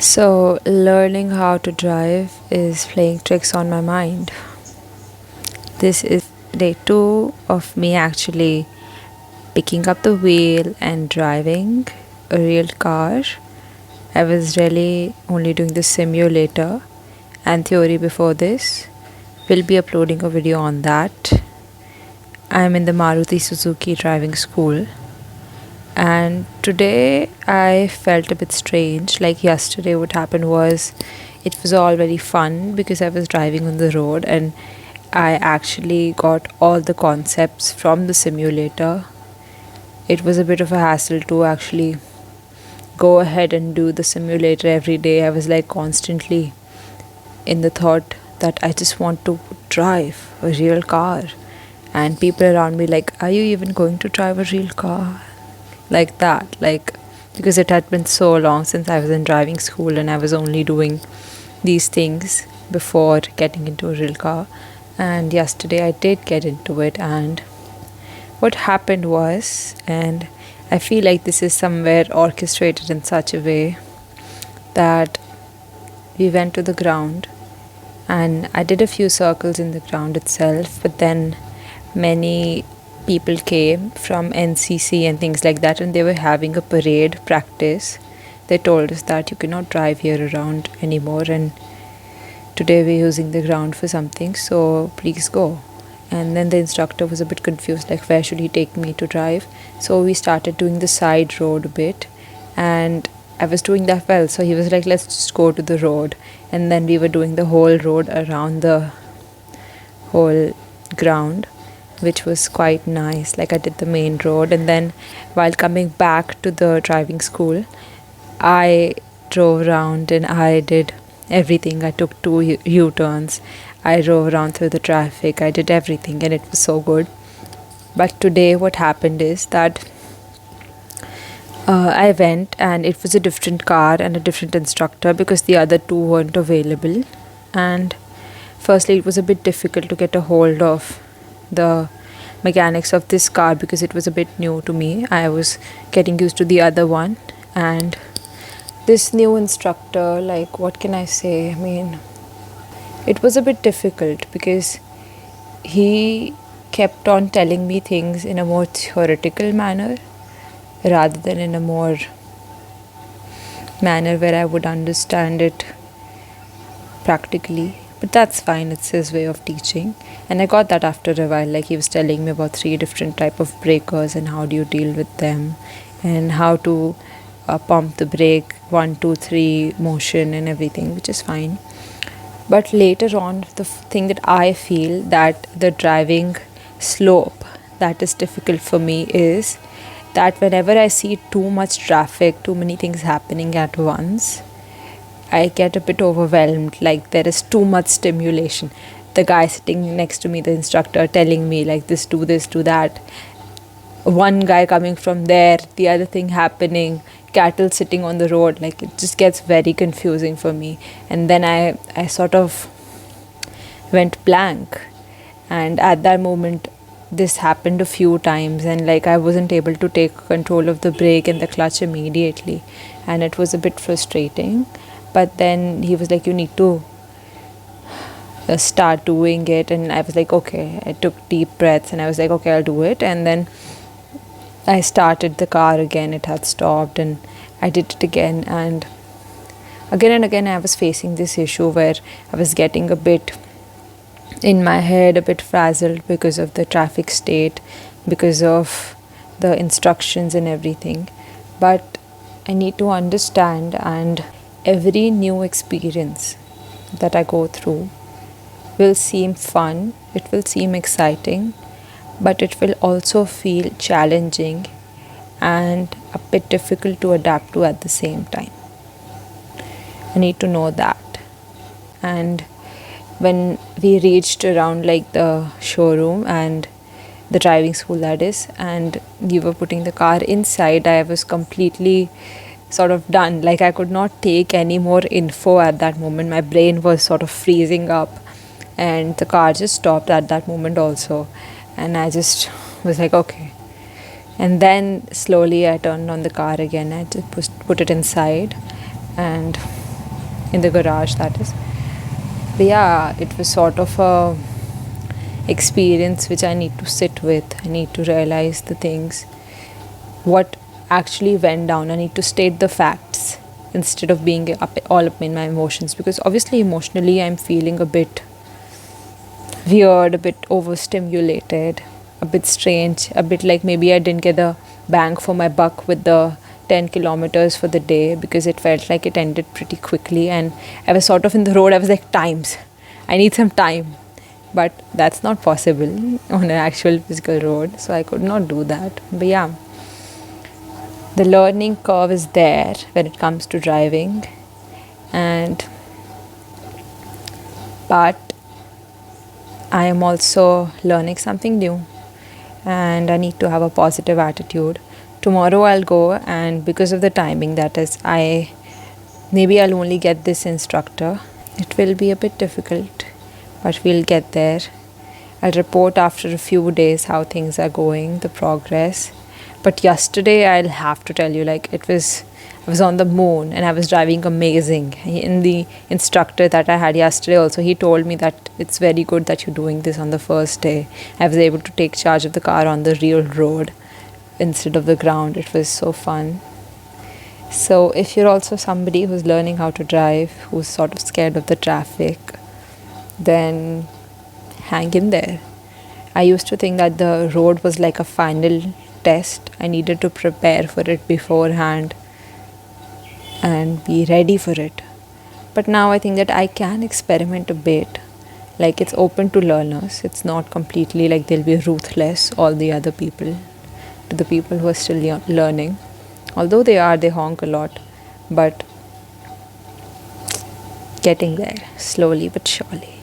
So, learning how to drive is playing tricks on my mind. This is day two of me actually picking up the wheel and driving a real car. I was really only doing the simulator and theory before this. We'll be uploading a video on that. I'm in the Maruti Suzuki driving school. And today I felt a bit strange. Like yesterday, what happened was it was all very fun because I was driving on the road and I actually got all the concepts from the simulator. It was a bit of a hassle to actually go ahead and do the simulator every day. I was like constantly in the thought that I just want to drive a real car. And people around me, like, are you even going to drive a real car? Like that, like, because it had been so long since I was in driving school and I was only doing these things before getting into a real car. And yesterday I did get into it, and what happened was, and I feel like this is somewhere orchestrated in such a way that we went to the ground and I did a few circles in the ground itself, but then many people came from NCC and things like that, and they were having a parade practice. They told us that you cannot drive here around anymore, and today we're using the ground for something, so please go. And then the instructor was a bit confused, like where should he take me to drive. So we started doing the side road a bit, and I was doing that well, so he was like, let's just go to the road. And then we were doing the whole road around the whole ground, which was quite nice. Like I did the main road, and then while coming back to the driving school, I drove around and I did everything. I took two U-turns. I drove around through the traffic. I did everything, and it was so good. But today what happened is that I went and it was a different car and a different instructor because the other two weren't available. And firstly, it was a bit difficult to get a hold of the mechanics of this car because it was a bit new to me. I was getting used to the other one, and this new instructor, like, what can I say? I mean, it was a bit difficult because he kept on telling me things in a more theoretical manner rather than in a more manner where I would understand it practically. But that's fine, it's his way of teaching. And I got that after a while. Like, he was telling me about 3 different type of breakers and how do you deal with them, and how to pump the brake 1 2 3 motion and everything, which is fine. But later on, the thing that I feel that the driving slope that is difficult for me is that whenever I see too much traffic, too many things happening at once, I get a bit overwhelmed. Like, there is too much stimulation. The guy sitting next to me, the instructor, telling me like this, do that. One guy coming from there, the other thing happening, cattle sitting on the road. Like, it just gets very confusing for me. And then I sort of went blank. And at that moment, this happened a few times, and like I wasn't able to take control of the brake and the clutch immediately, and it was a bit frustrating. But then he was like, you need to start doing it, and I was like, okay. I took deep breaths and I was like, okay, I'll do it. And then I started the car again. It had stopped, and I did it again, and again I was facing this issue where I was getting a bit in my head, a bit frazzled because of the traffic state, because of the instructions and everything. But I need to understand, and every new experience that I go through will seem fun, it will seem exciting, but it will also feel challenging and a bit difficult to adapt to at the same time. I need to know that. And when we reached around like the showroom and the driving school, that is, and we were putting the car inside, I was completely sort of done. Like, I could not take any more info at that moment. My brain was sort of freezing up, and the car just stopped at that moment also. And I just was like, okay. And then slowly I turned on the car again. I just put it inside, and in the garage, that is. But yeah, it was sort of a experience which I need to sit with. I need to realize the things, what actually went down. I need to state the facts instead of being all up in my emotions, because obviously emotionally I'm feeling a bit weird, a bit overstimulated, a bit strange, a bit like maybe I didn't get the bang for my buck with the 10 kilometers for the day, because it felt like it ended pretty quickly and I was sort of in the road. I was like, times, I need some time. But that's not possible on an actual physical road, so I could not do that. But yeah, the learning curve is there when it comes to driving, and but I am also learning something new, and I need to have a positive attitude. Tomorrow I'll go, and because of the timing, that is, maybe I'll only get this instructor. It will be a bit difficult, but we'll get there. I'll report after a few days how things are going, the progress. But yesterday, I'll have to tell you, like, I was on the moon and I was driving amazing. In the instructor that I had yesterday also, he told me that it's very good that you're doing this on the first day. I was able to take charge of the car on the real road instead of the ground. It was so fun. So if you're also somebody who's learning how to drive, who's sort of scared of the traffic, then hang in there. I used to think that the road was like a final test. I needed to prepare for it beforehand and be ready for it. But now I think that I can experiment a bit. Like, it's open to learners. It's not completely like they'll be ruthless, all the other people, to the people who are still learning. Although they honk a lot, but getting there slowly but surely.